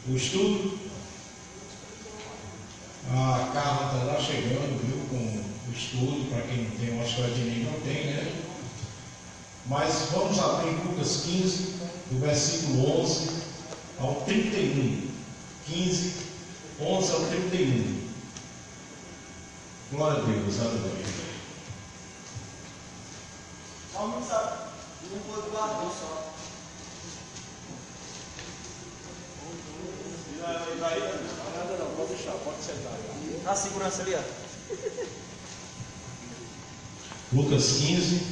o estudo. A Carla está lá chegando, viu, com o estudo, para quem não tem, eu acho que a Ednei não tem, né? Mas vamos abrir em Lucas 15, do versículo 11 ao 31. 15, 11 ao 31. Glória a Deus, aleluia. Só não sabe, não foi guardou só. Nada não, pode deixar, pode sentar. Dá segurança ali, ó. Lucas 15,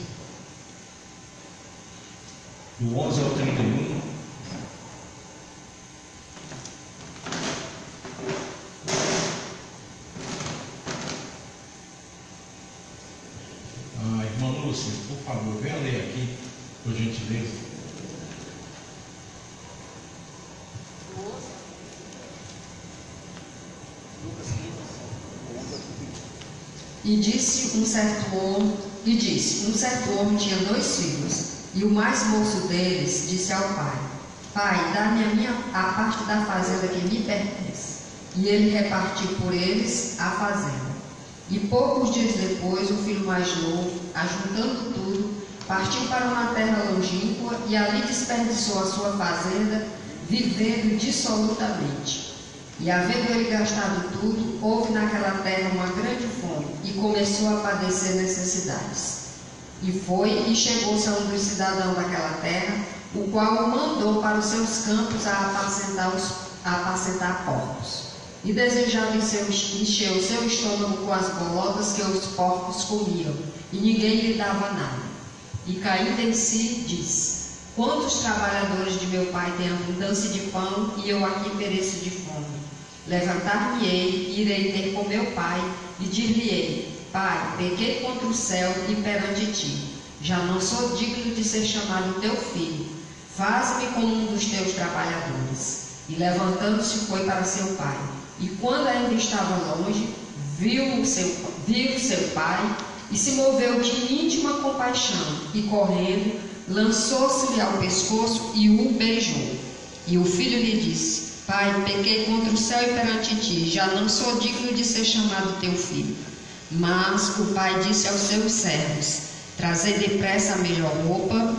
do 11 ao 31. Irmã Lúcia, por favor, venha ler aqui, por gentileza. E disse um certo homem tinha 2 filhos, e o mais moço deles disse ao pai: Pai, dá-me a parte da fazenda que me pertence. E ele repartiu por eles a fazenda. E poucos dias depois, o filho mais novo, ajuntando tudo, partiu para uma terra longínqua e ali desperdiçou a sua fazenda, vivendo dissolutamente. E havendo ele gastado tudo, houve naquela terra uma grande fome, e começou a padecer necessidades. E foi e chegou-se a um dos cidadãos daquela terra, o qual o mandou para os seus campos a apacentar porcos. E desejava encher o seu estômago com as bolotas que os porcos comiam, e ninguém lhe dava nada. E caindo em si, disse: Quantos trabalhadores de meu pai têm abundância de pão, e eu aqui pereço de fome? Levantar-me-ei, e irei ter com meu pai, e dir-lhe-ei: Pai, pequei contra o céu e perante ti. Já não sou digno de ser chamado teu filho. Faze-me como um dos teus trabalhadores. E levantando-se foi para seu pai. E quando ainda estava longe, viu seu pai, e se moveu de íntima compaixão, e correndo, lançou-se-lhe ao pescoço e o beijou. E o filho lhe disse: Pai, pequei contra o céu e perante ti, já não sou digno de ser chamado teu filho. Mas o pai disse aos seus servos: Trazei depressa a melhor roupa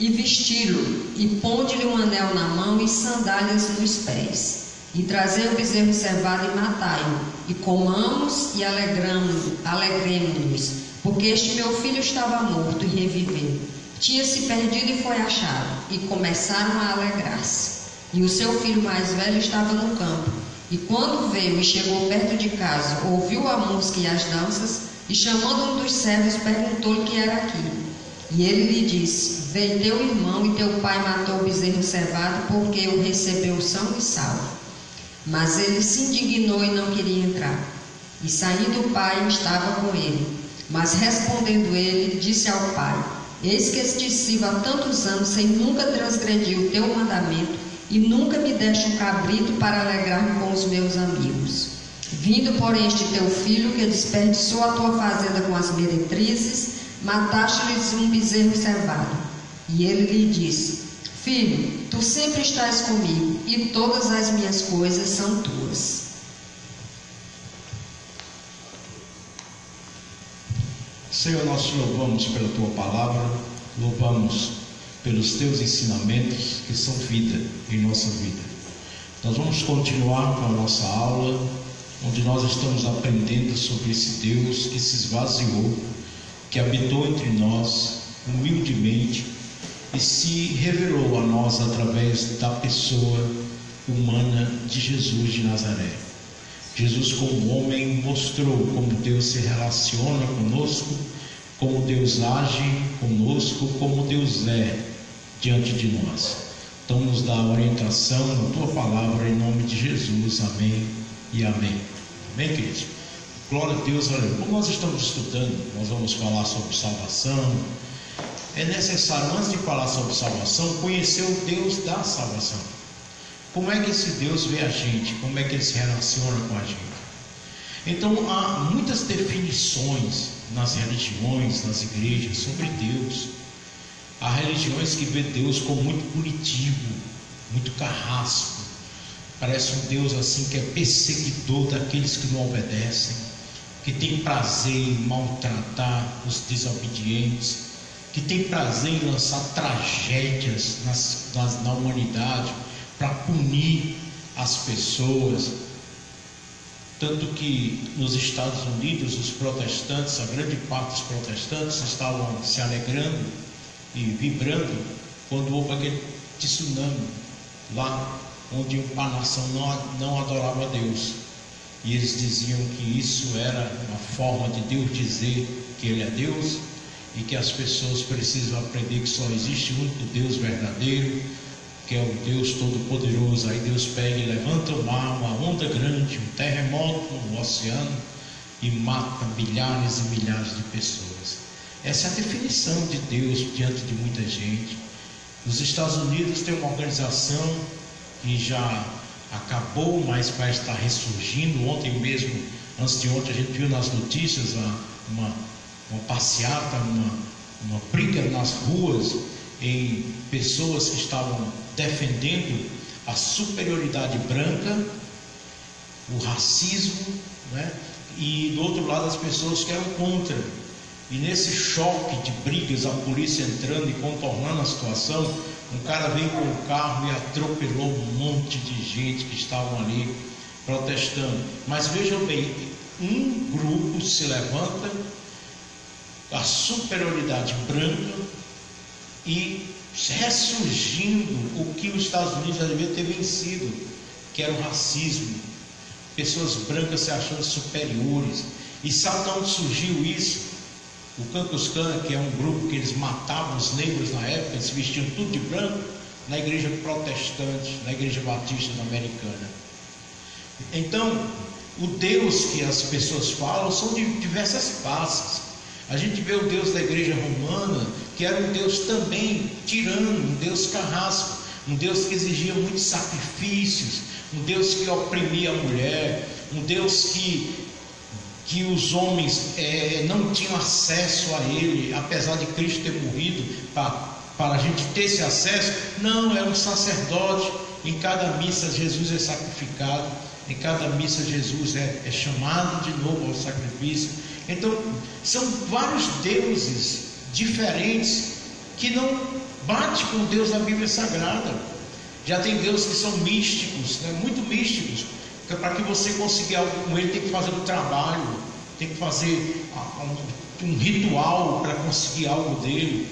e vesti-lo, e ponde-lhe um anel na mão e sandálias nos pés. E trazei o bezerro cevado e matai-o, e comamos e alegremo-nos, porque este meu filho estava morto e reviveu. Tinha-se perdido e foi achado, e começaram a alegrar-se. E o seu filho mais velho estava no campo, e quando veio e chegou perto de casa, ouviu a música e as danças, e chamando um dos servos, perguntou-lhe o que era aquilo. E ele lhe disse: Veio teu irmão e teu pai matou o bezerro cevado, porque o recebeu são e salvo. Mas ele se indignou e não queria entrar. E saindo o pai, estava com ele. Mas respondendo ele, disse ao pai: Eis que te sirvo há tantos anos, sem nunca transgredir o teu mandamento, e nunca me deste um cabrito para alegrar-me com os meus amigos. Vindo, porém, este teu filho, que desperdiçou a tua fazenda com as meretrizes, mataste-lhes um bezerro cevado. E ele lhe disse: Filho, tu sempre estás comigo, e todas as minhas coisas são tuas. Senhor, nós te louvamos pela tua palavra, louvamos pelos teus ensinamentos que são vida em nossa vida. Nós vamos continuar com a nossa aula, onde nós estamos aprendendo sobre esse Deus que se esvaziou, que habitou entre nós humildemente e se revelou a nós através da pessoa humana de Jesus de Nazaré. Jesus, como homem, mostrou como Deus se relaciona conosco, como Deus age conosco, como Deus é diante de nós. Então nos dá orientação na tua palavra, em nome de Jesus. Amém e amém. Amém, queridos? Glória a Deus. Aleluia. Como nós estamos estudando, nós vamos falar sobre salvação. É necessário, antes de falar sobre salvação, conhecer o Deus da salvação. Como é que esse Deus vê a gente? Como é que ele se relaciona com a gente? Então há muitas definições nas religiões, nas igrejas sobre Deus. Há religiões que vê Deus como muito punitivo, muito carrasco. Parece um Deus assim que é perseguidor daqueles que não obedecem, que tem prazer em maltratar os desobedientes, que tem prazer em lançar tragédias na humanidade para punir as pessoas. Tanto que nos Estados Unidos os protestantes, a grande parte dos protestantes estavam se alegrando e vibrando quando houve aquele tsunami lá onde a nação não adorava a Deus, e eles diziam que isso era uma forma de Deus dizer que Ele é Deus e que as pessoas precisam aprender que só existe um único Deus verdadeiro, que é o Deus Todo-Poderoso. Aí Deus pega e levanta o mar, uma onda grande, um terremoto no oceano, e mata milhares e milhares de pessoas. Essa é a definição de Deus diante de muita gente. Nos Estados Unidos tem uma organização que já acabou, mas vai estar ressurgindo. Ontem mesmo, antes de ontem, a gente viu nas notícias uma passeata, uma briga nas ruas em pessoas que estavam defendendo a superioridade branca, o racismo, né? E do outro lado as pessoas que eram contra. E nesse choque de brigas, a polícia entrando e contornando a situação, um cara veio com o carro e atropelou um monte de gente que estavam ali protestando. Mas vejam bem, um grupo se levanta, a superioridade branca, e ressurgindo o que os Estados Unidos já deviam ter vencido, que era o racismo, pessoas brancas se achando superiores. E sabe de onde surgiu isso? O Ku Klux Klan, que é um grupo que eles matavam os negros na época, eles vestiam tudo de branco, na igreja protestante, na igreja batista americana. Então, o Deus que as pessoas falam são de diversas faces. A gente vê o Deus da igreja romana, que era um Deus também tirano, um Deus carrasco, um Deus que exigia muitos sacrifícios, um Deus que oprimia a mulher, um Deus que os homens não tinham acesso a Ele, apesar de Cristo ter morrido para a gente ter esse acesso. Não, é um sacerdote. Em cada missa Jesus é sacrificado, em cada missa Jesus é chamado de novo ao sacrifício. Então são vários deuses diferentes que não bate com o Deus da Bíblia Sagrada. Já tem deuses que são místicos, né? Muito místicos. Para que você consiga algo com ele, tem que fazer um trabalho, tem que fazer um ritual para conseguir algo dele.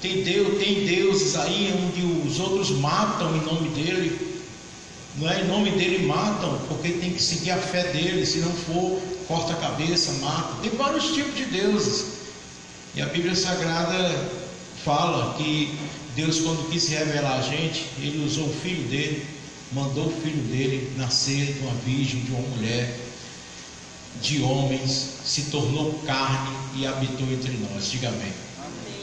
Tem deuses aí onde os outros matam em nome dele, não é? Em nome dele matam, porque tem que seguir a fé dele, se não for, corta a cabeça, mata. Tem vários tipos de deuses, e a Bíblia Sagrada fala que Deus, quando quis se revelar a gente, Ele usou o Filho dele, mandou o Filho dele nascer de uma virgem, de uma mulher, de homens, se tornou carne e habitou entre nós. Diga amém.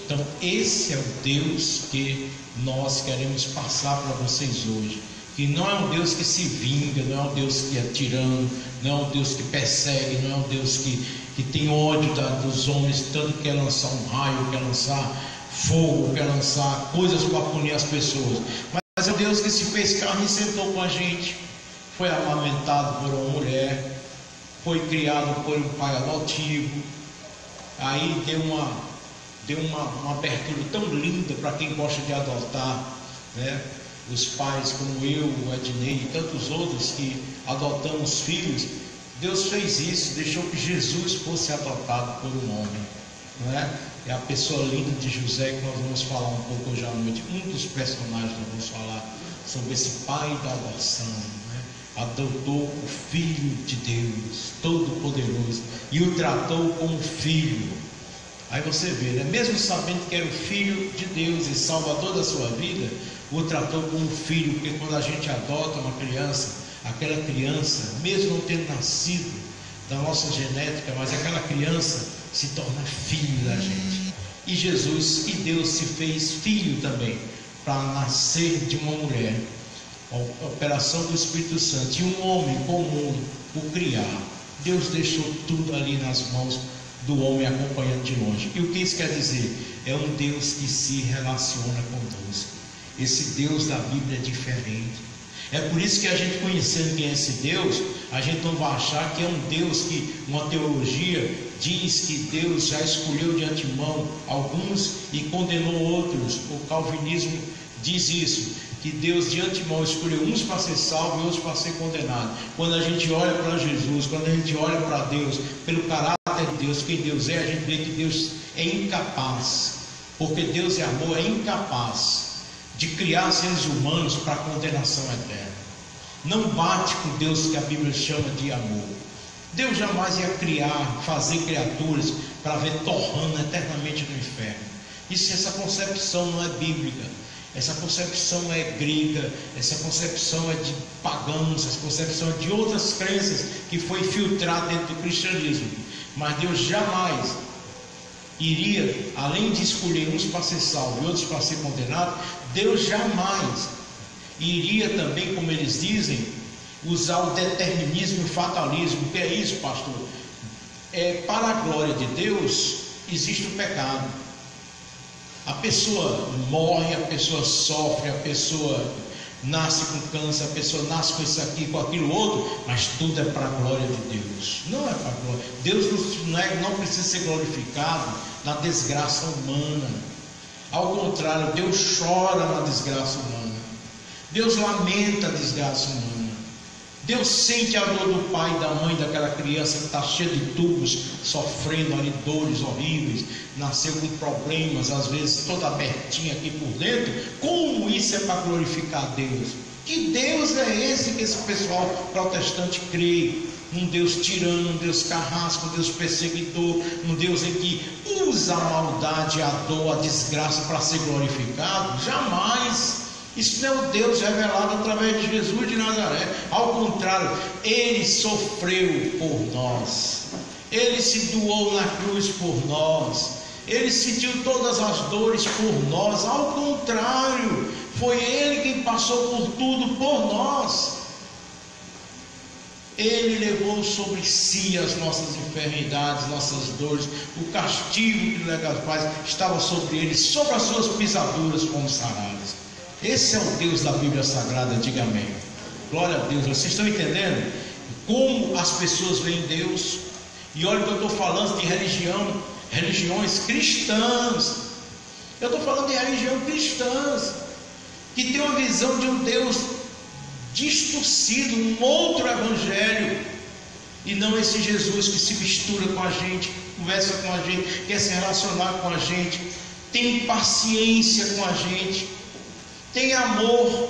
Então esse é o Deus que nós queremos passar para vocês hoje, que não é um Deus que se vinga, não é um Deus que é tirano, não é um Deus que persegue, não é um Deus que tem ódio dos homens, tanto quer lançar um raio, quer lançar fogo, quer lançar coisas para punir as pessoas. Mas é um Deus que se fez carne e sentou com a gente, foi amamentado por uma mulher, foi criado por um pai adotivo, aí deu uma abertura tão linda para quem gosta de adotar, né? Os pais como eu, o Ednei e tantos outros que adotamos filhos. Deus fez isso, deixou que Jesus fosse adotado por um homem, não é? É a pessoa linda de José que nós vamos falar um pouco hoje à noite. Um dos personagens nós vamos falar sobre esse pai da adoção, né? Adotou o Filho de Deus, Todo-Poderoso, e o tratou como filho. Aí você vê, né? Mesmo sabendo que era o Filho de Deus e Salvador da sua vida, o tratou como filho, porque quando a gente adota uma criança, aquela criança, mesmo não tendo nascido da nossa genética, mas aquela criança se torna filho da gente. E Jesus, e Deus se fez filho também, para nascer de uma mulher, a operação do Espírito Santo, e um homem comum o criar. Deus deixou tudo ali nas mãos do homem acompanhando de longe. E o que isso quer dizer? É um Deus que se relaciona conosco. Esse Deus da Bíblia é diferente. É por isso que a gente, conhecendo quem é esse Deus, a gente não vai achar que é um Deus que uma teologia diz que Deus já escolheu de antemão alguns e condenou outros. O calvinismo diz isso, que Deus de antemão escolheu uns para ser salvo e outros para ser condenado. Quando a gente olha para Jesus, quando a gente olha para Deus, pelo caráter de Deus, quem Deus é, a gente vê que Deus é incapaz, porque Deus é amor, é incapaz de criar seres humanos para condenação eterna. Não bate com Deus que a Bíblia chama de amor. Deus jamais ia criar, fazer criaturas para ver torrando eternamente no inferno. Essa concepção não é bíblica. Essa concepção é grega, essa concepção é de pagãos, essa concepção é de outras crenças que foi filtrada dentro do cristianismo. Mas Deus jamais iria, além de escolher uns para ser salvo e outros para ser condenado, Deus jamais iria também, como eles dizem, usar o determinismo e o fatalismo. O que é isso, pastor? Para a glória de Deus existe o pecado. A pessoa morre, a pessoa sofre, a pessoa nasce com câncer, a pessoa nasce com isso aqui, com aquilo outro, mas tudo é para a glória de Deus. Não é para a glória. Deus não precisa ser glorificado na desgraça humana. Ao contrário, Deus chora na desgraça humana. Deus lamenta a desgraça humana. Deus sente a dor do pai e da mãe daquela criança que está cheia de tubos, sofrendo ali dores horríveis, nasceu com problemas, às vezes toda abertinha aqui por dentro. Como isso é para glorificar a Deus? Que Deus é esse que esse pessoal protestante crê? Um Deus tirano, um Deus carrasco, um Deus perseguidor, um Deus em que usa a maldade, a dor, a desgraça para ser glorificado? Jamais! Isso não é o Deus revelado através de Jesus de Nazaré. Ao contrário, Ele sofreu por nós. Ele se doou na cruz por nós. Ele sentiu todas as dores por nós. Ao contrário, foi Ele quem passou por tudo por nós. Ele levou sobre si as nossas enfermidades, nossas dores. O castigo que nos leva à paz estava sobre Ele. Sobre as suas pisaduras fomos sarados. Esse é o Deus da Bíblia Sagrada, diga amém. Glória a Deus. Vocês estão entendendo como as pessoas veem Deus? E olha que eu estou falando de religiões cristãs. Eu estou falando de religião cristãs, que tem uma visão de um Deus distorcido, um outro evangelho, e não esse Jesus que se mistura com a gente, conversa com a gente, quer se relacionar com a gente, tem paciência com a gente, tem amor,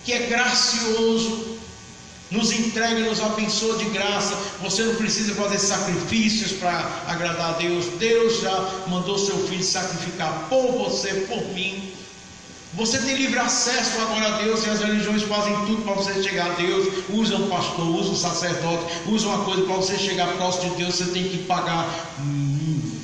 que é gracioso, nos entrega e nos abençoa de graça. Você não precisa fazer sacrifícios para agradar a Deus. Deus já mandou seu filho sacrificar por você, por mim. Você tem livre acesso agora a Deus, e as religiões fazem tudo para você chegar a Deus. Usam um pastor, usam um sacerdote, usam uma coisa para você chegar próximo de Deus. Você tem que pagar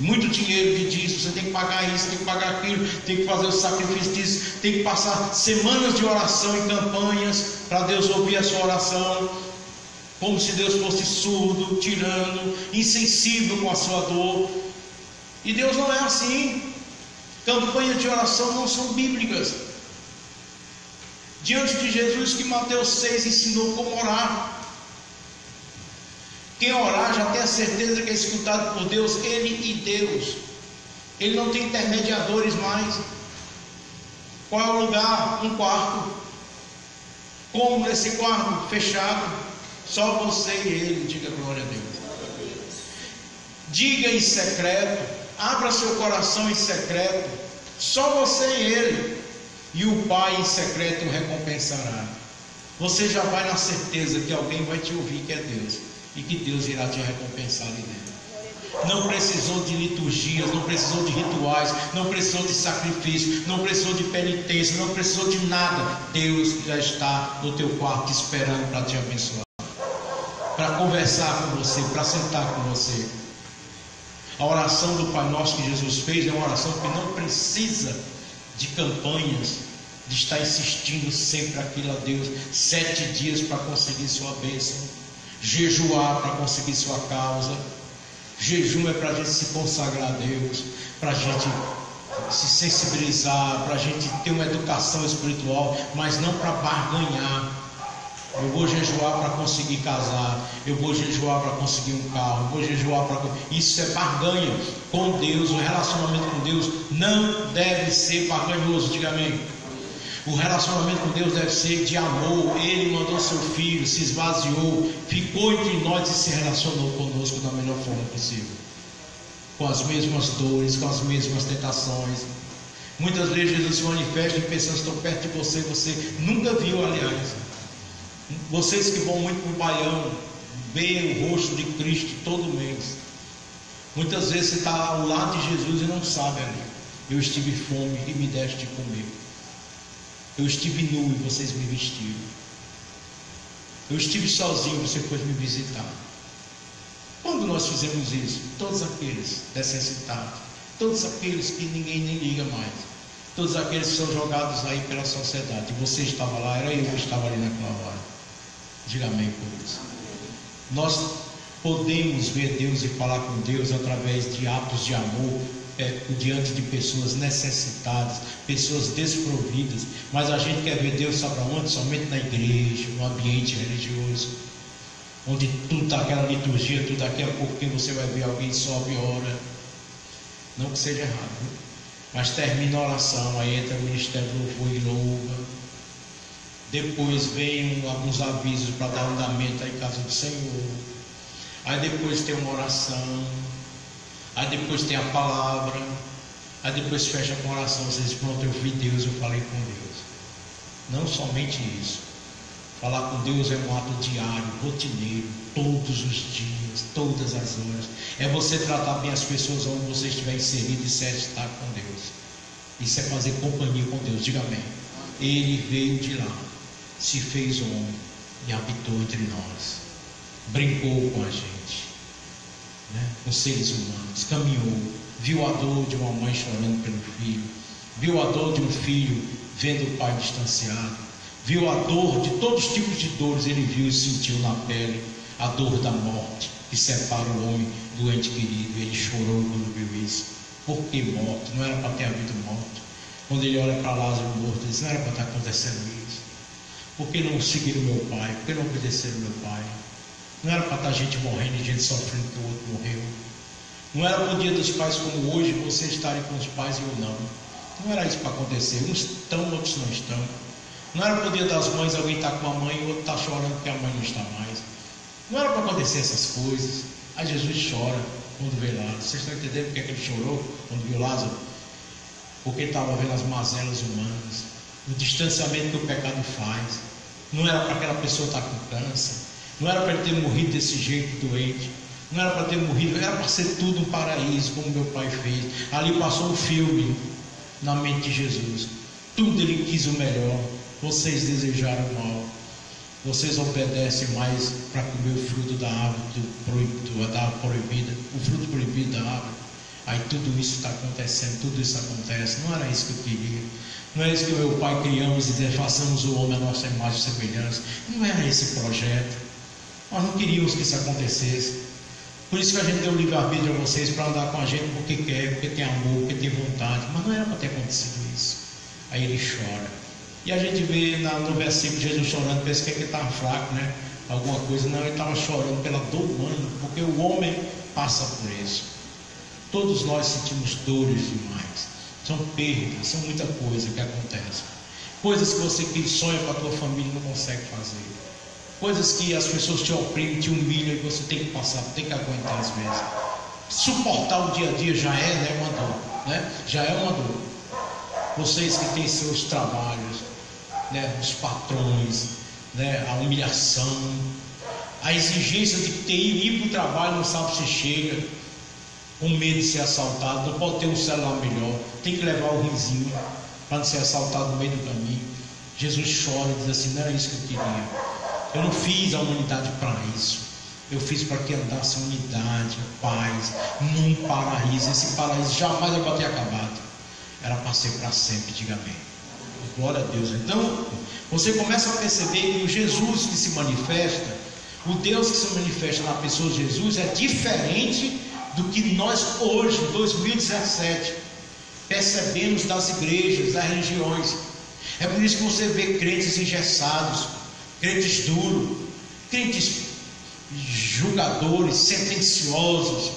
muito dinheiro disso, você tem que pagar isso, tem que pagar aquilo, tem que fazer o sacrifício disso, tem que passar semanas de oração e campanhas para Deus ouvir a sua oração, como se Deus fosse surdo, tirano, insensível com a sua dor. E Deus não é assim. Campanhas de oração não são bíblicas. Diante de Jesus, que Mateus 6 ensinou como orar. Quem orar já tem a certeza que é escutado por Deus, Ele e Deus. Ele não tem intermediadores mais. Qual é o lugar? Um quarto. Como nesse quarto? Fechado. Só você e Ele. Diga glória a Deus. Diga em secreto. Abra seu coração em secreto. Só você e Ele. E o Pai em secreto o recompensará. Você já vai na certeza que alguém vai te ouvir, que é Deus, e que Deus irá te recompensar ali dentro. Não precisou de liturgias, não precisou de rituais, não precisou de sacrifício, não precisou de penitência, não precisou de nada. Deus já está no teu quarto esperando para te abençoar, para conversar com você, para sentar com você. A oração do Pai Nosso que Jesus fez é uma oração que não precisa de campanhas, de estar insistindo sempre aquilo a Deus, 7 dias para conseguir sua bênção, jejuar para conseguir sua causa, Jejum é para a gente se consagrar a Deus, para a gente se sensibilizar, para a gente ter uma educação espiritual, mas não para barganhar. Eu vou jejuar para conseguir casar, eu vou jejuar para conseguir um carro, eu vou jejuar para... Isso é barganha com Deus. O relacionamento com Deus não deve ser barganhoso, diga amém. O relacionamento com Deus deve ser de amor. Ele mandou seu filho, se esvaziou, ficou entre nós e se relacionou conosco da melhor forma possível, com as mesmas dores, com as mesmas tentações. Muitas vezes Jesus se manifesta em pessoas que estão perto de você, você nunca viu, aliás. Vocês que vão muito para o Baião, veem o rosto de Cristo todo mês. Muitas vezes você está ao lado de Jesus e não sabe ali. Eu estive fome e me deste de comer. Eu estive nu e vocês me vestiram. Eu estive sozinho e você foi me visitar. Quando nós fizemos isso? Todos aqueles necessitados, todos aqueles que ninguém nem liga mais, todos aqueles que são jogados aí pela sociedade. Você estava lá, era eu que estava ali naquela hora. Diga amém por isso. Nós podemos ver Deus e falar com Deus através de atos de amor, diante de pessoas necessitadas, pessoas desprovidas. Mas a gente quer ver Deus, sabe onde? Somente na igreja, no ambiente religioso, onde tudo está aquela liturgia, tudo daqui a pouquinho você vai ver alguém sobe e ora. Não que seja errado, né? Mas termina a oração, aí entra o ministério do louvor e louva. Depois vem alguns avisos para dar andamento à casa do Senhor. Aí depois tem uma oração. Aí depois tem a palavra. Aí depois fecha com oração. Você diz, pronto, eu vi Deus, eu falei com Deus. Não somente isso. Falar com Deus é um ato diário, rotineiro, todos os dias, todas as horas. É você tratar bem as pessoas onde você estiver inserido e se estar com Deus. Isso é fazer companhia com Deus. Diga amém. Ele veio de lá, se fez homem e habitou entre nós, brincou com a gente, né? Com seres humanos, caminhou, viu a dor de uma mãe chorando pelo filho, viu a dor de um filho vendo o pai distanciado, viu a dor de todos os tipos de dores. Ele viu e sentiu na pele a dor da morte que separa o homem do ente querido. Ele chorou quando viu isso. Por que morte? Não era para ter havido morte. Quando ele olha para Lázaro morto, ele diz, não era para estar acontecendo isso. Por que não seguiram meu pai? Por que não obedeceram meu pai? Não era para estar gente morrendo e gente sofrendo que o outro morreu. Não era para o dia dos pais como hoje, você estarem com os pais e eu não. Não era isso para acontecer. Uns estão, outros não estão. Não era para o dia das mães, alguém está com a mãe e o outro está chorando porque a mãe não está mais. Não era para acontecer essas coisas. Aí Jesus chora quando vê Lázaro. Vocês estão entendendo porque é que ele chorou quando viu Lázaro? Porque ele estava vendo as mazelas humanas, o distanciamento que o pecado faz. Não era para aquela pessoa estar com câncer, não era para ele ter morrido desse jeito doente, não era para ter morrido, era para ser tudo um paraíso, como meu pai fez. Ali passou um filme na mente de Jesus. Tudo ele quis o melhor. Vocês desejaram o mal. Vocês obedecem mais para comer o fruto da árvore da árvore proibida, o fruto proibido da árvore. Aí tudo isso está acontecendo, tudo isso acontece. Não era isso que eu queria. Não é isso que o meu pai criamos e dizer, façamos o homem a nossa imagem e semelhança. Não era esse projeto. Nós não queríamos que isso acontecesse. Por isso que a gente deu o livre-arbítrio a vocês, para andar com a gente porque quer, porque tem amor, porque tem vontade. Mas não era para ter acontecido isso. Aí ele chora. E a gente vê no versículo Jesus chorando, pensa que ele estava fraco, né? Alguma coisa. Não, ele estava chorando pela dor humana, porque o homem passa por isso. Todos nós sentimos dores demais. São perdas, são muita coisa que acontece. Coisas que você sonha para a tua família e não consegue fazer. Coisas que as pessoas te oprimem, te humilham e você tem que passar, tem que aguentar às vezes. Suportar o dia a dia já é, né, uma dor, né? Já é uma dor. Vocês que têm seus trabalhos, né, os patrões, né, a humilhação, a exigência de ter ir para o trabalho, não sabe se chega, com medo de ser assaltado, não pode ter um celular melhor, tem que levar o rinzinho para não ser assaltado no meio do caminho. Jesus chora e diz assim, não era isso que eu queria. Eu não fiz a humanidade para isso. Eu fiz para que andasse em unidade, paz, num paraíso. Esse paraíso jamais vai ter acabado. Era para ser para sempre, diga amém. Glória a Deus. Então, você começa a perceber que o Jesus que se manifesta, o Deus que se manifesta na pessoa de Jesus é diferente do que nós hoje, 2017, percebemos das igrejas, das religiões. É por isso que você vê crentes engessados, crentes duros, crentes julgadores, sentenciosos,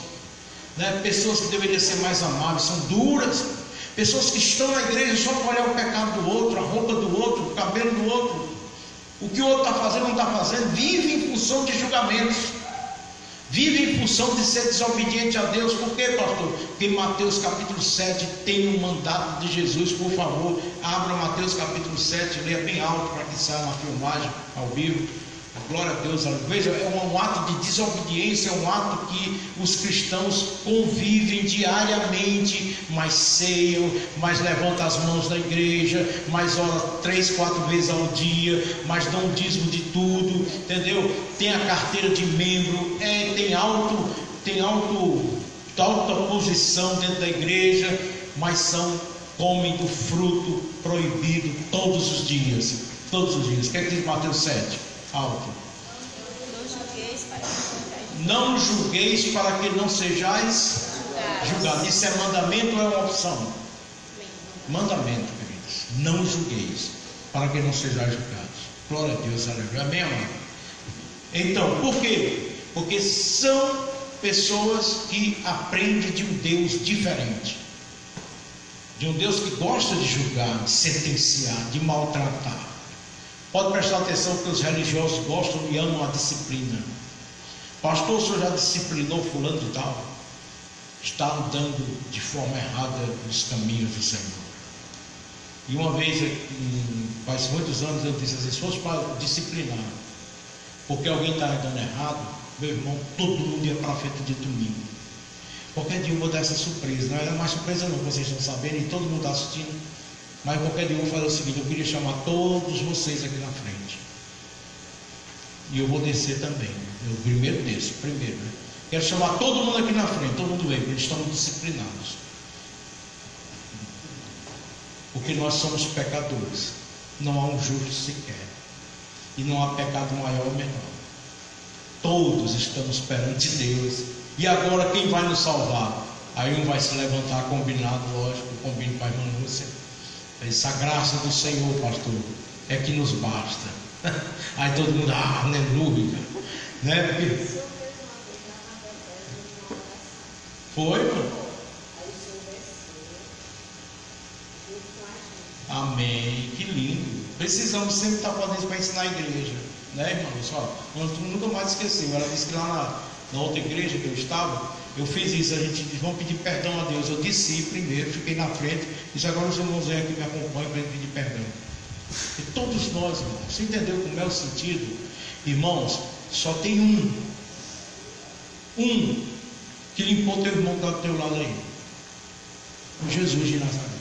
né? Pessoas que deveriam ser mais amáveis, são duras. Pessoas que estão na igreja só para olhar o pecado do outro, a roupa do outro, o cabelo do outro, o que o outro está fazendo, não está fazendo. Vive em função de julgamentos, vive em função de ser desobediente a Deus. Por quê, pastor? Porque Mateus capítulo 7 tem um mandato de Jesus. Por favor, abra Mateus capítulo 7, leia bem alto para que saia na filmagem ao vivo. Glória a Deus. Veja, é um ato de desobediência, é um ato que os cristãos convivem diariamente, mas ceiam, mas levantam as mãos da igreja, mas oram 3, 4 vezes ao dia, mas dão o dízimo de tudo, entendeu? Tem a carteira de membro, tem alta posição dentro da igreja, mas comem do fruto proibido todos os dias. Todos os dias. O que é que diz Mateus 7? Alto. Não julgueis para que não sejais julgados. Isso é mandamento ou é uma opção? Mandamento, queridos. Não julgueis para que não sejais julgados. Glória a Deus, aleluia. Amém, amado? Então, por quê? Porque são pessoas que aprendem de um Deus diferente, de um Deus que gosta de julgar, de sentenciar, de maltratar. Pode prestar atenção que os religiosos gostam e amam a disciplina. Pastor, o senhor já disciplinou fulano de tal? Está andando de forma errada nos caminhos do Senhor. E uma vez, faz muitos anos, eu disse assim: se fosse para disciplinar, porque alguém está andando errado, meu irmão, todo mundo ia para a festa de domingo. Qualquer dia eu vou dar essa surpresa. Não era mais surpresa não, vocês estão sabendo e todo mundo está assistindo. Mas qualquer dia eu vou fazer o seguinte: eu queria chamar todos vocês aqui na frente. E eu vou descer também. Eu primeiro desço, né? Quero chamar todo mundo aqui na frente. Todo mundo vem, porque eles estão disciplinados. Porque nós somos pecadores. Não há um justo sequer. E não há pecado maior ou menor. Todos estamos perante Deus. E agora quem vai nos salvar? Aí um vai se levantar combinado, lógico, combino com a irmã Lúcia. Essa graça do Senhor, pastor, é que nos basta. Aí todo mundo, aleluia, né? Porque... Foi, mano? Amém, que lindo. Precisamos sempre estar fazendo isso para ensinar a igreja, né, irmãos? Nós nunca mais esquecemos. Ela disse que lá na outra igreja que eu estava, eu fiz isso. A gente disse: vamos pedir perdão a Deus. Eu desci primeiro, fiquei na frente, disse: agora os irmãos aqui me acompanham para pedir perdão. E todos nós, irmãos, você entendeu como é o sentido? Irmãos, só tem um que limpou teu irmão que está do teu lado aí, o Jesus de Nazaré.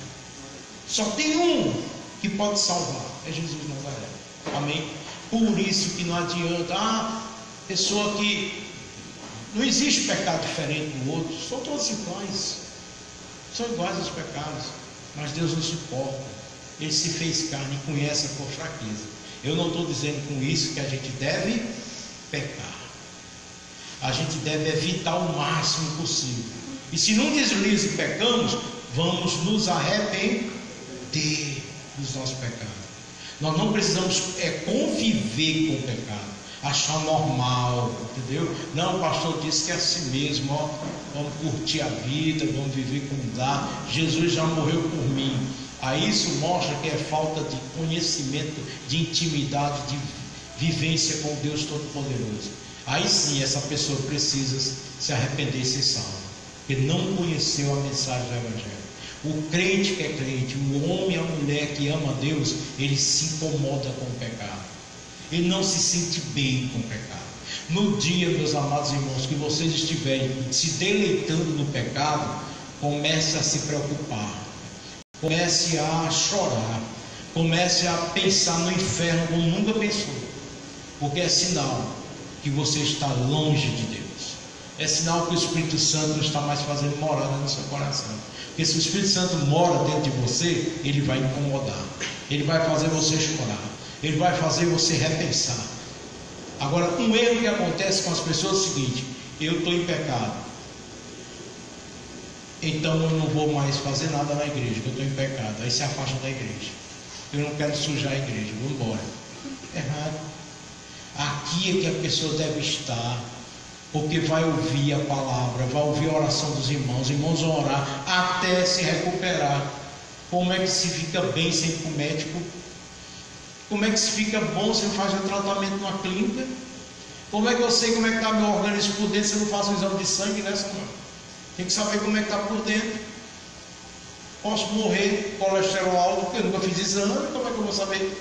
Só tem um que pode salvar, é Jesus de Nazaré. Amém? Por isso que não adianta, pessoa que não existe pecado diferente do outro, são todos iguais, são iguais os pecados, mas Deus nos suporta. Ele se fez carne e conhece a tua fraqueza. Eu não estou dizendo com isso que a gente deve pecar. A gente deve evitar o máximo possível. E se num deslize pecamos, vamos nos arrepender dos nossos pecados. Nós não precisamos conviver com o pecado, achar normal, entendeu? Não, o pastor disse que é assim mesmo, ó, vamos curtir a vida, vamos viver como dá. Jesus já morreu por mim. Aí isso mostra que é falta de conhecimento, de intimidade, de vivência com Deus Todo-Poderoso. Aí sim essa pessoa precisa se arrepender e ser salva, porque não conheceu a mensagem do Evangelho. O crente que é crente, o homem e a mulher que ama a Deus, ele se incomoda com o pecado, ele não se sente bem com o pecado. No dia, meus amados irmãos, que vocês estiverem se deleitando no pecado, comece a se preocupar, comece a chorar, comece a pensar no inferno como nunca pensou, porque é sinal que você está longe de Deus, é sinal que o Espírito Santo não está mais fazendo morada no seu coração. Porque se o Espírito Santo mora dentro de você, ele vai incomodar, ele vai fazer você chorar, ele vai fazer você repensar. Agora, um erro que acontece com as pessoas é o seguinte: eu estou em pecado, então eu não vou mais fazer nada na igreja, que eu estou em pecado. Aí se afasta da igreja. Eu não quero sujar a igreja, vou embora. Errado. Aqui é que a pessoa deve estar, porque vai ouvir a palavra, vai ouvir a oração dos irmãos. Os irmãos vão orar até se recuperar. Como é que se fica bem sem ir para o médico? Como é que se fica bom se não faz um tratamento numa clínica? Como é que eu sei como é que está meu organismo por dentro se eu não faço um exame de sangue, né, senhor? Tem que saber como é que está por dentro. Posso morrer, colesterol alto, porque eu nunca fiz exame, como é que eu vou saber?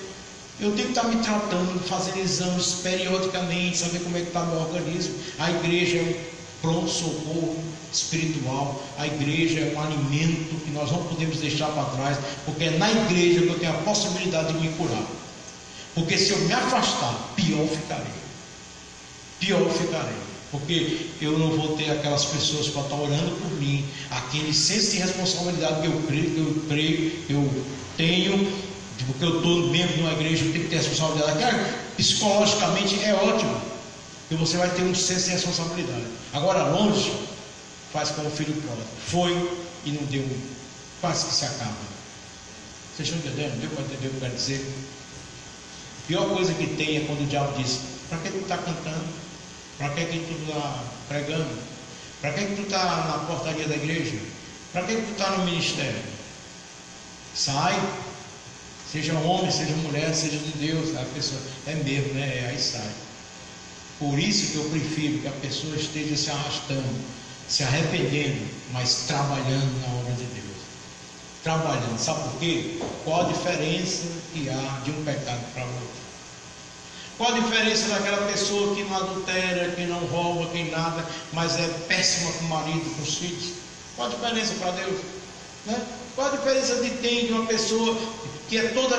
Eu tenho que estar me tratando, fazendo exames periodicamente, saber como é que está meu organismo. A igreja é um pronto-socorro espiritual. A igreja é um alimento que nós não podemos deixar para trás, porque é na igreja que eu tenho a possibilidade de me curar. Porque se eu me afastar, pior ficarei. Pior ficarei. Porque eu não vou ter aquelas pessoas para estar orando por mim, aquele senso de responsabilidade que eu creio, que eu tenho, porque eu estou membro de uma igreja, eu tenho que ter responsabilidade. Claro, psicologicamente é ótimo, porque você vai ter um senso de responsabilidade. Agora, longe, faz como o filho pródigo. Foi e não deu, quase que se acaba. Vocês estão entendendo? Deu para entender o que eu quero dizer? A pior coisa que tem é quando o diabo diz: para que tu está cantando? Para que tu está pregando? Para que tu está na portaria da igreja? Para que tu está no ministério? Sai, seja homem, seja mulher, seja de Deus. A pessoa é mesmo, né? Aí sai. Por isso que eu prefiro que a pessoa esteja se arrastando, se arrependendo, mas trabalhando na obra de Deus. Trabalhando, sabe por quê? Qual a diferença que há de um pecado para outro? Qual a diferença daquela pessoa que não adultera, que não rouba, que nada, mas é péssima com o marido, com os filhos? Qual a diferença para Deus? Né? Qual a diferença de uma pessoa que é toda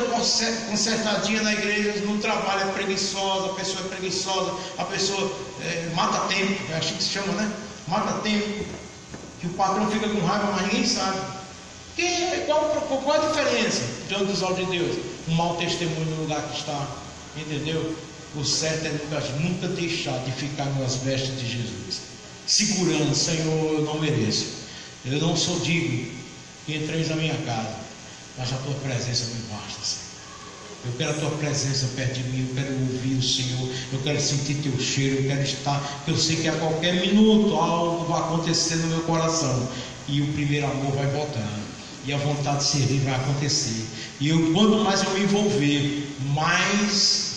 consertadinha na igreja, não trabalha, é preguiçosa, a pessoa é preguiçosa, a pessoa mata tempo, é assim que se chama, né? Mata tempo, que o patrão fica com raiva, mas ninguém sabe. Qual a diferença diante dos olhos de Deus? Um mau testemunho no lugar que está. Entendeu? O certo é nunca deixar de ficar nas vestes de Jesus, segurando: Senhor, eu não mereço, eu não sou digno que entreis na minha casa, mas a tua presença me basta, Senhor. Eu quero a tua presença perto de mim, eu quero ouvir o Senhor, eu quero sentir teu cheiro, eu quero estar, eu sei que a qualquer minuto algo vai acontecer no meu coração, e o primeiro amor vai voltar, e a vontade de servir vai acontecer, e quanto mais eu me envolver, mais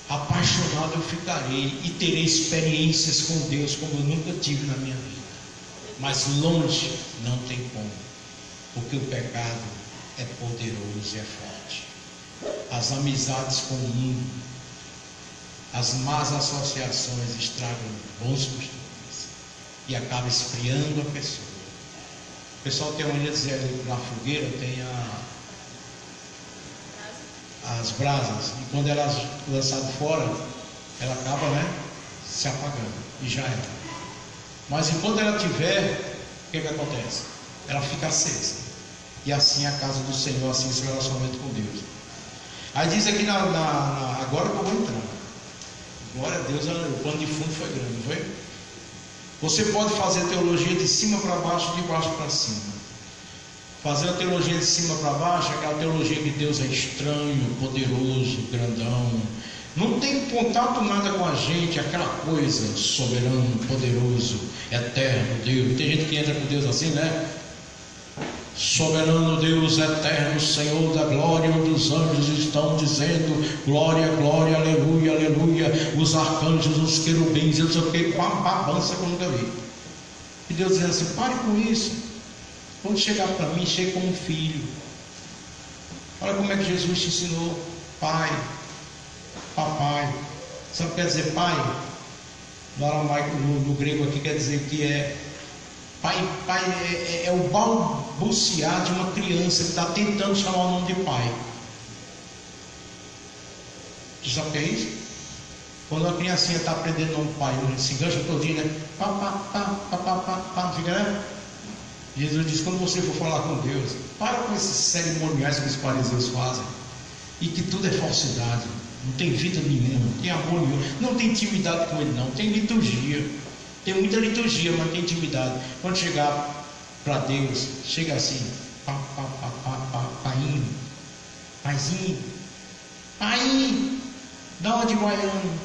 apaixonado eu ficarei, e terei experiências com Deus como eu nunca tive na minha vida. Mas longe não tem como, porque o pecado é poderoso e é forte. As amizades com o mundo, as más associações estragam bons costumes e acaba esfriando a pessoa. O pessoal tem uma mania de dizer, na fogueira tem as brasas, e quando ela é lançada fora, ela acaba, né, se apagando, e já era. Mas enquanto ela tiver, o que acontece? Ela fica acesa. E assim é a casa do Senhor, assim é o seu relacionamento com Deus. Aí diz aqui agora que eu vou entrar. Glória a Deus, o pano de fundo foi grande, não foi? Você pode fazer teologia de cima para baixo, de baixo para cima. Fazer a teologia de cima para baixo, aquela teologia que Deus é estranho, poderoso, grandão, não tem contato nada com a gente, aquela coisa, soberano, poderoso, eterno Deus. Tem gente que entra com Deus assim, né? Soberano Deus, eterno Senhor da glória, onde os anjos estão dizendo glória, glória, aleluia, aleluia, os arcanjos, os querubins, eu não sei o que, babança que eu nunca vi. E Deus diz assim: pare com isso. Quando chegar para mim, chegue como um filho. Olha como é que Jesus te ensinou: pai, papai. Sabe o que quer dizer pai? No grego aqui quer dizer que é pai é o balbuciar de uma criança que está tentando chamar o nome de pai. Você sabe o que é isso? Quando a criancinha está aprendendo o nome de pai, se engancha todinho, né? Pá, fica, né? Jesus diz: quando você for falar com Deus, para com esses cerimoniais que os fariseus fazem, e que tudo é falsidade, não tem vida nenhuma, não tem amor nenhum, não tem intimidade com Ele, não tem liturgia, tem muita liturgia, mas não tem intimidade. Quando chegar, para Deus, chega assim, paiinho, paizinho, paiinho, dá uma de baiano,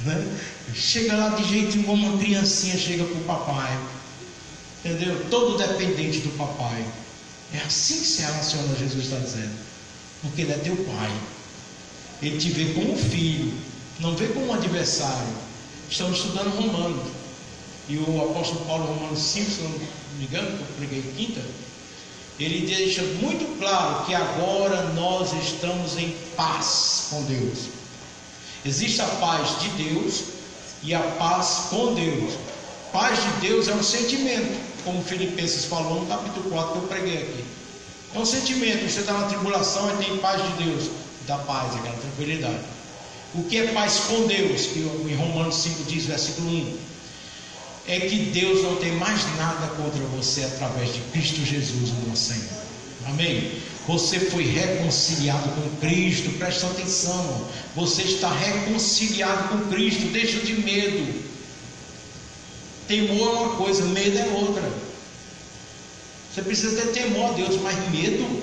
né? Chega lá de jeitinho como uma criancinha chega para o papai, entendeu? Todo dependente do papai. É assim que se relaciona, Jesus está dizendo, porque Ele é teu pai. Ele te vê como filho, não vê como um adversário. Estamos estudando Romanos, e o apóstolo Paulo, Romanos 5, se não me engano, que eu preguei quinta, ele deixa muito claro que agora nós estamos em paz com Deus. Existe a paz de Deus e a paz com Deus. Paz de Deus é um sentimento, como Filipenses falou no capítulo 4 que eu preguei aqui. É um sentimento. Você está na tribulação e tem paz de Deus, dá paz, aquela tranquilidade. O que é paz com Deus, que em Romanos 5 diz, versículo 1, é que Deus não tem mais nada contra você através de Cristo Jesus, o nosso Senhor. Amém? Você foi reconciliado com Cristo. Presta atenção, você está reconciliado com Cristo. Deixa de medo. Temor é uma coisa, medo é outra. Você precisa ter temor a Deus, mas medo,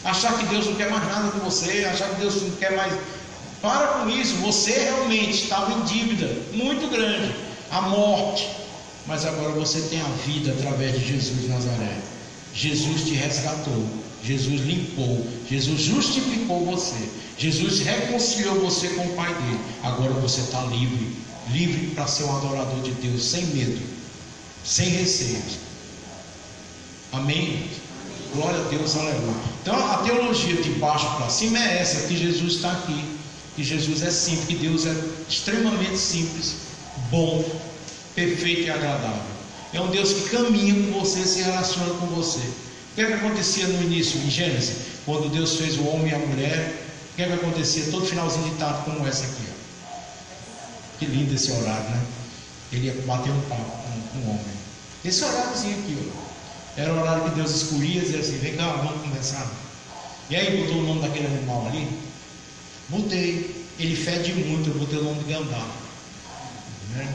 achar que Deus não quer mais nada com você, achar que Deus não quer mais. Para com isso. Você realmente estava em dívida muito grande, a morte, mas agora você tem a vida através de Jesus de Nazaré. Jesus te resgatou, Jesus limpou, Jesus justificou você, Jesus reconciliou você com o Pai dele. Agora você está livre, livre para ser um adorador de Deus, sem medo, sem receios. Amém? Glória a Deus, aleluia. Então a teologia de baixo para cima é essa, que Jesus está aqui, que Jesus é simples, que Deus é extremamente simples, bom, perfeito e agradável. É um Deus que caminha com você, se relaciona com você. O que é que acontecia no início, em Gênesis, quando Deus fez o homem e a mulher? O que é que acontecia todo finalzinho de tarde como essa aqui, ó. Que lindo esse horário, né? Ele ia bater um papo com o homem. Esse horáriozinho aqui, ó, era o horário que Deus escolhia, dizia assim, vem cá, vamos conversar. E aí botou o nome daquele animal ali? Botei. Ele fede muito, eu botei o nome de gambá, né?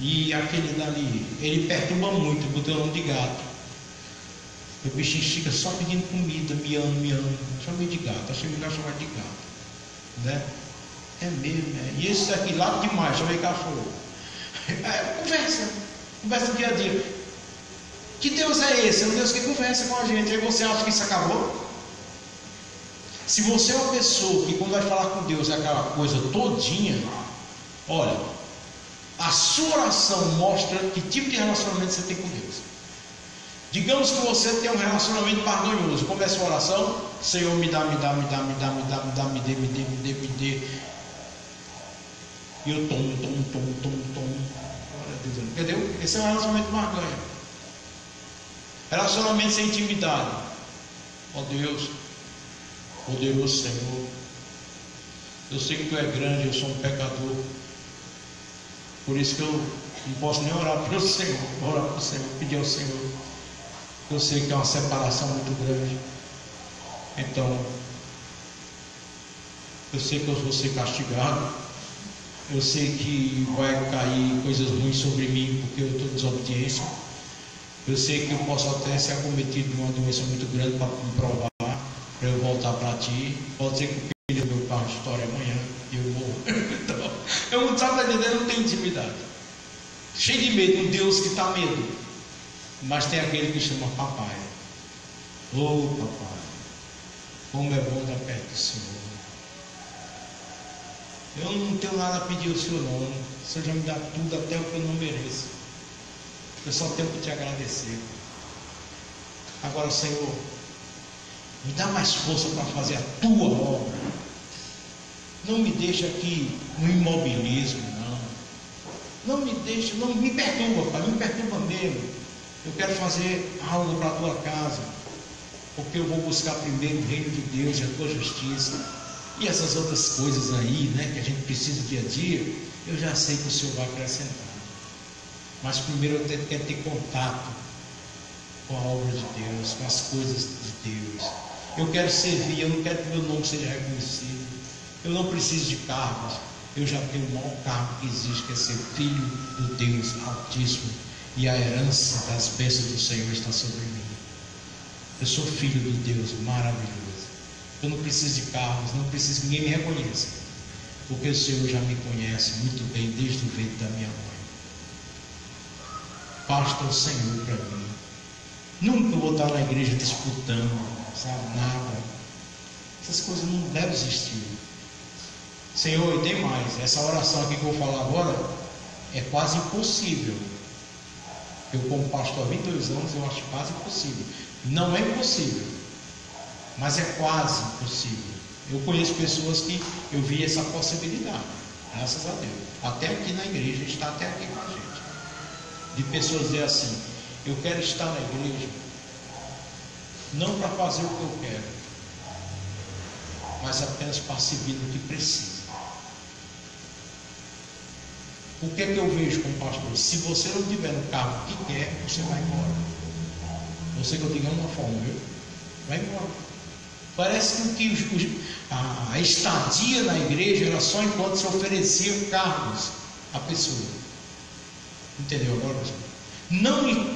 E aquele dali, ele perturba muito, eu botei o nome de gato. O bichinho fica só pedindo comida, miando. Chamei de gato, achei melhor chamar de gato, né? É mesmo, né? E esse daqui lá demais, chamei cachorro. Conversa dia a dia. Que Deus é esse? É um Deus que conversa com a gente. Aí você acha que isso acabou? Se você é uma pessoa que quando vai falar com Deus é aquela coisa todinha, olha, a sua oração mostra que tipo de relacionamento você tem com Deus. Digamos que você tem um relacionamento barganhoso. Começa a oração, Senhor, me dá, me dê. E eu tomo. Entendeu? Esse é um relacionamento barganho. Relacionamento sem intimidade. Ó Deus, poderoso Senhor, eu sei que Tu é grande, eu sou um pecador. Por isso que eu não posso nem orar para o Senhor, orar para o Senhor, pedir ao Senhor. Eu sei que é uma separação muito grande. Então, eu sei que eu vou ser castigado. Eu sei que vai cair coisas ruins sobre mim porque eu estou em desobediência. Eu sei que eu posso até ser acometido de uma doença muito grande para me provar, para eu voltar para Ti. Pode ser que o filho do meu carro estoure amanhã e eu morro. Então, eu não estava entendendo, não tenho intimidade. Cheio de medo, um Deus que está medo. Mas tem aquele que chama papai. Oh papai, como é bom estar perto do Senhor. Eu não tenho nada a pedir ao Senhor não. O Senhor já me dá tudo, até o que eu não mereço. Eu só tenho que Te agradecer. Agora, Senhor, me dá mais força para fazer a Tua obra. Não me deixa aqui no imobilismo, não. Não me deixa, não me perturba, Pai, me perturba mesmo. Eu quero fazer algo para a Tua casa, porque eu vou buscar primeiro o reino de Deus e a Tua justiça. E essas outras coisas aí, né, que a gente precisa dia a dia, eu já sei que o Senhor vai acrescentar. Mas primeiro eu quero ter contato com a obra de Deus, com as coisas de Deus. Eu quero servir, eu não quero que meu nome seja reconhecido. Eu não preciso de cargos. Eu já tenho o maior cargo que existe, que é ser filho do Deus Altíssimo. e a herança das bênçãos do Senhor está sobre mim. Eu sou filho de Deus maravilhoso. Eu não preciso de carros, não preciso que ninguém me reconheça, porque o Senhor já me conhece muito bem desde o ventre da minha mãe. Basta o Senhor para mim. Nunca vou estar na igreja disputando, sabe, nada. Essas coisas não devem existir. Senhor, e tem mais. Essa oração aqui que eu vou falar agora é quase impossível. Eu, como pastor há 22 anos, eu acho quase impossível. Não é impossível, mas é quase impossível. Eu conheço pessoas que eu vi essa possibilidade, graças a Deus. Até aqui na igreja, está até aqui com a gente. De pessoas dizer assim: eu quero estar na igreja, não para fazer o que eu quero, mas apenas para servir no que precisa. O que é que eu vejo como pastor? Se você não tiver no carro que quer, você vai embora. Você que eu digo é uma forma, viu? Vai embora. Parece que a estadia na igreja era só enquanto se ofereciam cargos à pessoa. Entendeu agora, pessoal?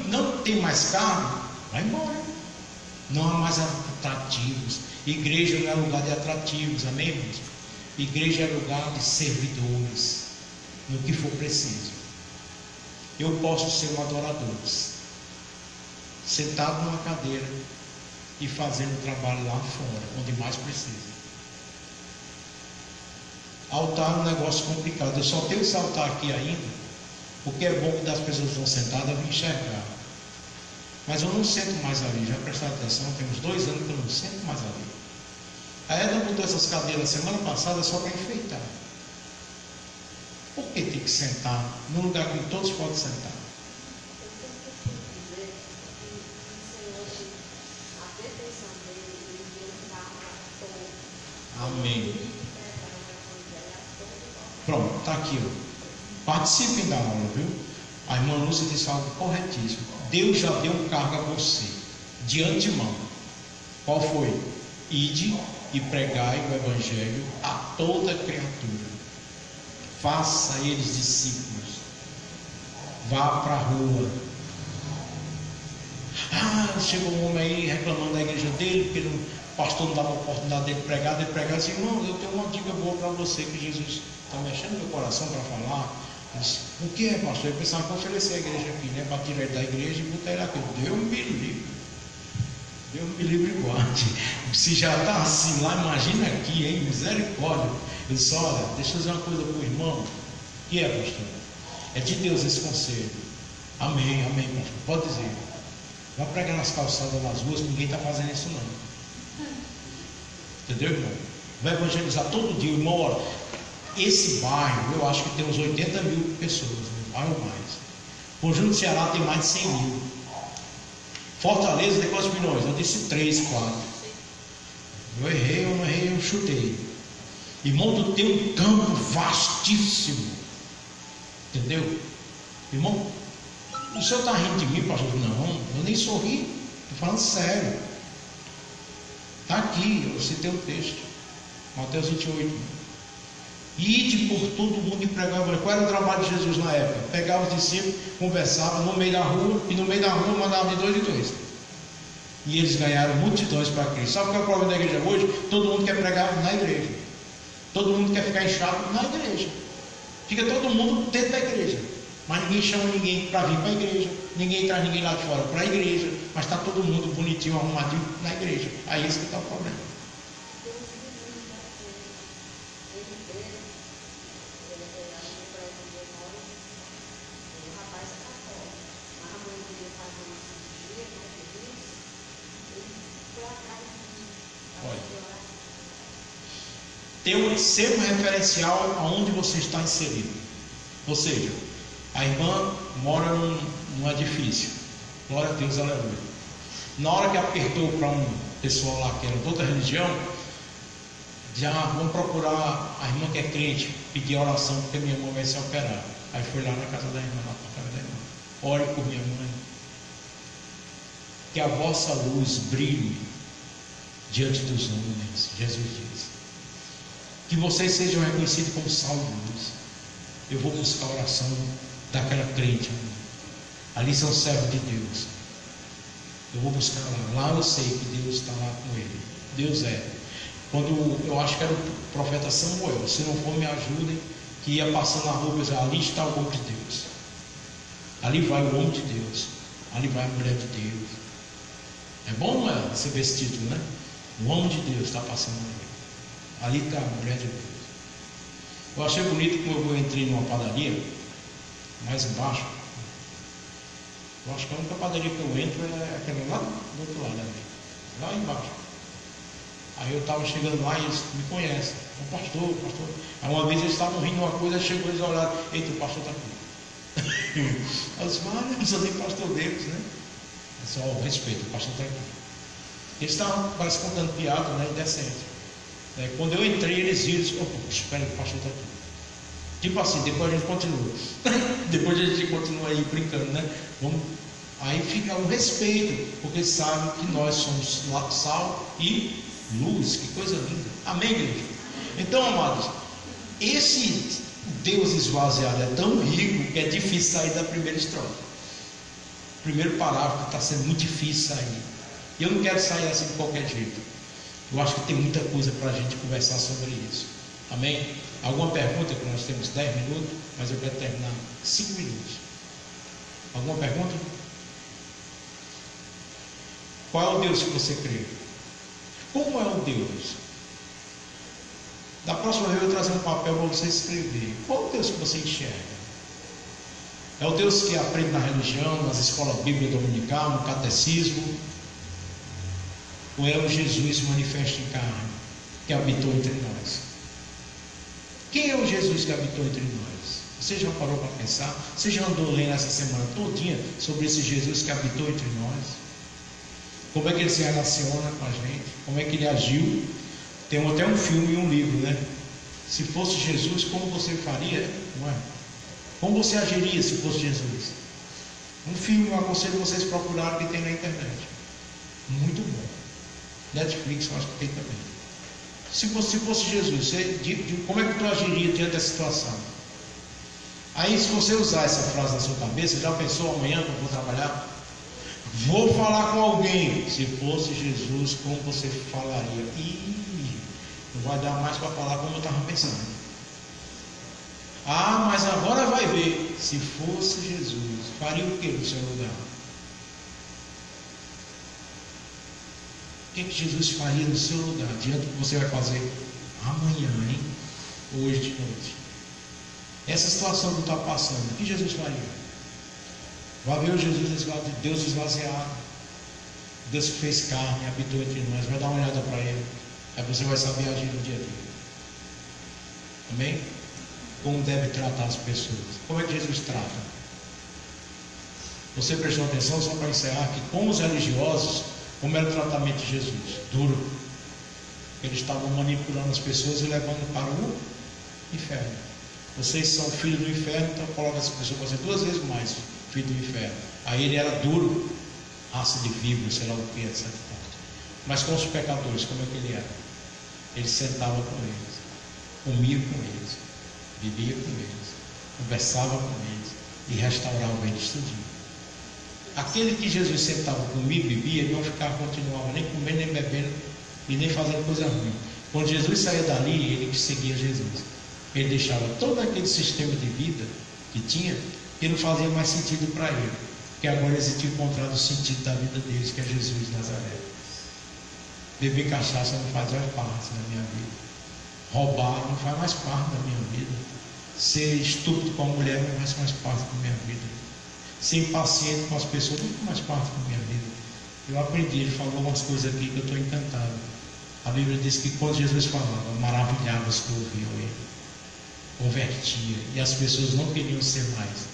Não tem mais carro, vai embora. Não há mais atrativos. Igreja não é lugar de atrativos, amém, irmãos? Igreja é lugar de servidores, no que for preciso. Eu posso ser um adorador, sentado numa cadeira e fazendo o trabalho lá fora, onde mais precisa. Altar é um negócio complicado. Eu só tenho esse altar aqui ainda, porque é bom que das pessoas estão sentadas eu vim enxergar. Mas eu não sento mais ali, já prestaram atenção, tem uns 2 anos que eu não sento mais ali. A Edna botou essas cadeiras semana passada só para enfeitar. Por que tem que sentar num lugar que todos podem sentar? Amém. Pronto, está aqui, ó. Participem da aula, viu? A irmã Lúcia disse algo corretíssimo. Deus já deu um cargo a você, de antemão. Qual foi? Ide e pregai o Evangelho a toda criatura. Faça eles discípulos. Vá para a rua. Chegou um homem aí reclamando da igreja dele, porque o pastor não dava a oportunidade dele pregar. Ele pregava assim: irmão, eu tenho uma dica boa para você, que Jesus está mexendo no meu coração para falar. Ele disse: o que é, pastor? Eu pensava que oferecer a igreja aqui, né? Para tirar ele da igreja e botar ele aqui. Deus me livre. Deus me livre e guarde. Se já está assim lá, imagina aqui, hein? Misericórdia. Eu disse: olha, deixa eu dizer uma coisa para o irmão. O que é, pastor? É de Deus esse conselho. Amém, amém, pastor. Pode dizer. Vai pregar nas calçadas, nas ruas, ninguém está fazendo isso não. Entendeu, irmão? Vai evangelizar todo dia, irmão. Olha, esse bairro, eu acho que tem uns 80 mil pessoas, no bairro ou mais. Conjunto Ceará tem mais de 100 mil. Fortaleza tem quantos milhões? Eu disse 3, 4. Eu errei, eu não errei, eu chutei. Irmão, tu tem um campo vastíssimo. Entendeu? Irmão, o senhor está rindo de mim, pastor? Não, eu nem sorri. Estou falando sério. Está aqui, eu citei o texto. Mateus 28. Ide por todo mundo e pregava. Qual era o trabalho de Jesus na época? Pegava os discípulos, conversava no meio da rua, e no meio da rua mandava de 2 em 2. E eles ganharam multidões para Cristo. Sabe qual é o problema da igreja hoje? Todo mundo quer pregar na igreja. Todo mundo quer ficar inchado na igreja. Fica todo mundo dentro da igreja. Mas ninguém chama ninguém para vir para a igreja. Ninguém traz ninguém lá de fora para a igreja. Mas está todo mundo bonitinho, arrumadinho na igreja. Aí esse que está o problema. Ser um referencial aonde você está inserido. Ou seja, a irmã mora num edifício. Glória a Deus, aleluia. Na hora que apertou para um pessoal lá que era de outra religião, já vamos procurar a irmã que é crente, pedir oração porque minha mãe vai se operar. Aí foi lá na casa da irmã, lá para a casa da irmã. Ore por minha mãe. Que a vossa luz brilhe diante dos homens, Jesus diz. Que vocês sejam reconhecidos como sal de luz. Eu vou buscar a oração daquela crente. Ali são servos de Deus. Eu vou buscar lá. Lá eu sei que Deus está lá com ele. Deus é. Quando eu acho que era o profeta Samuel, se não for me ajudem, que ia passando na rua e dizia, ali está o homem de Deus. Ali vai o homem de Deus. Ali vai a mulher de Deus. É bom, não é? Você ver esse título, né? O homem de Deus está passando ali. Ali está a mulher de Deus. Eu achei bonito como eu entrei numa padaria, mais embaixo. Eu acho que a única padaria que eu entro é aquela lá do outro lado, né? Lá embaixo. Aí eu estava chegando lá e eles me conhecem. O pastor. Aí uma vez eles estavam rindo uma coisa, chegou e eles olharam, eita, o pastor está aqui. Eu disse, mas não sou nem pastor deles, né? É só o respeito, o pastor está aqui. Eles estavam, parece, contando piada, né? Indecente. Quando eu entrei, eles viram e disseram, espera que o pastor está aqui. Tipo assim, depois a gente continua. Depois a gente continua aí brincando, né? Aí fica o respeito, porque sabe que nós somos sal e luz. Que coisa linda. Amém, igreja? Então, amados, esse Deus esvaziado é tão rico que é difícil sair da primeira estrofe. Primeiro parágrafo está sendo muito difícil sair. E eu não quero sair assim de qualquer jeito. Eu acho que tem muita coisa para a gente conversar sobre isso. Amém? Alguma pergunta? Que nós temos 10 minutos, mas eu quero terminar 5 minutos. Alguma pergunta? Qual é o Deus que você crê? Como é o Deus? Da próxima vez eu vou trazer um papel para você escrever. Qual é o Deus que você enxerga? É o Deus que aprende na religião, nas escolas bíblicas dominical, no catecismo? Ou é o Jesus manifesto em carne, que habitou entre nós? Quem é o Jesus que habitou entre nós? Você já parou para pensar? Você já andou lendo essa semana todinha sobre esse Jesus que habitou entre nós? Como é que ele se relaciona com a gente? Como é que ele agiu? Tem até um filme e um livro, né? Se fosse Jesus, como você faria? Não é? Como você agiria se fosse Jesus? Um filme, eu aconselho vocês procurarem que tem na internet. Muito bom. Netflix, eu acho que tem também. Se fosse Jesus, como é que tu agiria diante dessa situação? Aí, se você usar essa frase na sua cabeça, já pensou amanhã que eu vou trabalhar? Vou falar com alguém. Se fosse Jesus, como você falaria? Não vai dar mais para falar como eu estava pensando. Mas agora vai ver. Se fosse Jesus, faria o que no seu lugar? O que Jesus faria no seu lugar, diante do que você vai fazer amanhã, hein? Hoje de noite. Essa situação que está passando, o que Jesus faria? Vai ver o Jesus de Deus esvaziado. Deus que fez carne, habitou entre nós. Vai dar uma olhada para ele. Aí você vai saber agir no dia a dia. Amém? Como deve tratar as pessoas. Como é que Jesus trata? Você prestou atenção, só para encerrar, que com os religiosos, como era o tratamento de Jesus? Duro. Eles estavam manipulando as pessoas e levando para o inferno. Vocês são filhos do inferno, então coloca essa pessoa para ser 2 vezes mais filho do inferno. Aí ele era duro, raça de víbora, sei lá o que, etc. Mas com os pecadores, como é que ele era? Ele sentava com eles, comia com eles, vivia com eles, conversava com eles e restaurava eles tudinho. Aquele que Jesus sentava, comia e bebia, ele não continuava nem comendo, nem bebendo e nem fazendo coisa ruim. Quando Jesus saía dali, ele seguia Jesus. Ele deixava todo aquele sistema de vida que tinha, que não fazia mais sentido para ele, porque agora eles tinham encontrado o sentido da vida deles, que é Jesus de Nazaré. Beber cachaça não faz mais parte da minha vida. Roubar não faz mais parte da minha vida. Ser estúpido com a mulher não faz mais parte da minha vida. Ser impaciente com as pessoas não faz mais parte da minha vida. Eu aprendi, ele falou umas coisas aqui que eu estou encantado. A Bíblia diz que quando Jesus falava, maravilhava-se que ouviam ele. Convertia. E as pessoas não queriam ser mais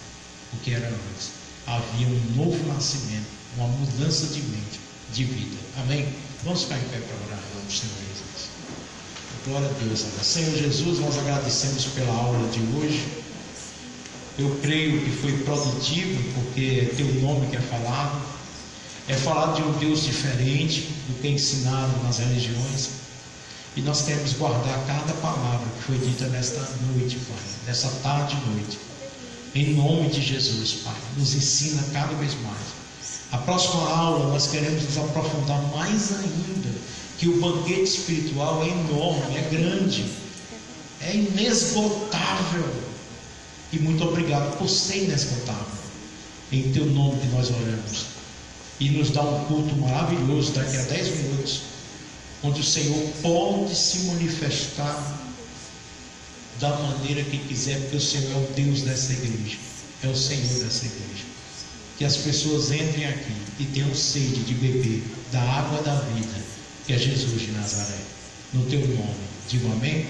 o que era antes. Havia um novo nascimento, uma mudança de mente, de vida. Amém? Vamos ficar em pé para orar, vamos, Senhor Jesus. Glória a Deus. Senhor Jesus, nós agradecemos pela aula de hoje. Eu creio que foi produtivo, porque é teu nome que é falado. É falado de um Deus diferente do que é ensinado nas religiões. E nós queremos guardar cada palavra que foi dita nesta noite, Pai, nessa tarde e noite. Em nome de Jesus, Pai, nos ensina cada vez mais. A próxima aula nós queremos nos aprofundar mais ainda, que o banquete espiritual é enorme, é grande, é inesgotável. E muito obrigado por ser inesgotável. Em Teu nome que nós oramos. E nos dá um culto maravilhoso daqui a 10 minutos, onde o Senhor pode se manifestar da maneira que quiser, porque o Senhor é o Deus dessa igreja, é o Senhor dessa igreja. Que as pessoas entrem aqui e tenham sede de beber da água da vida, que é Jesus de Nazaré. No Teu nome, digo amém.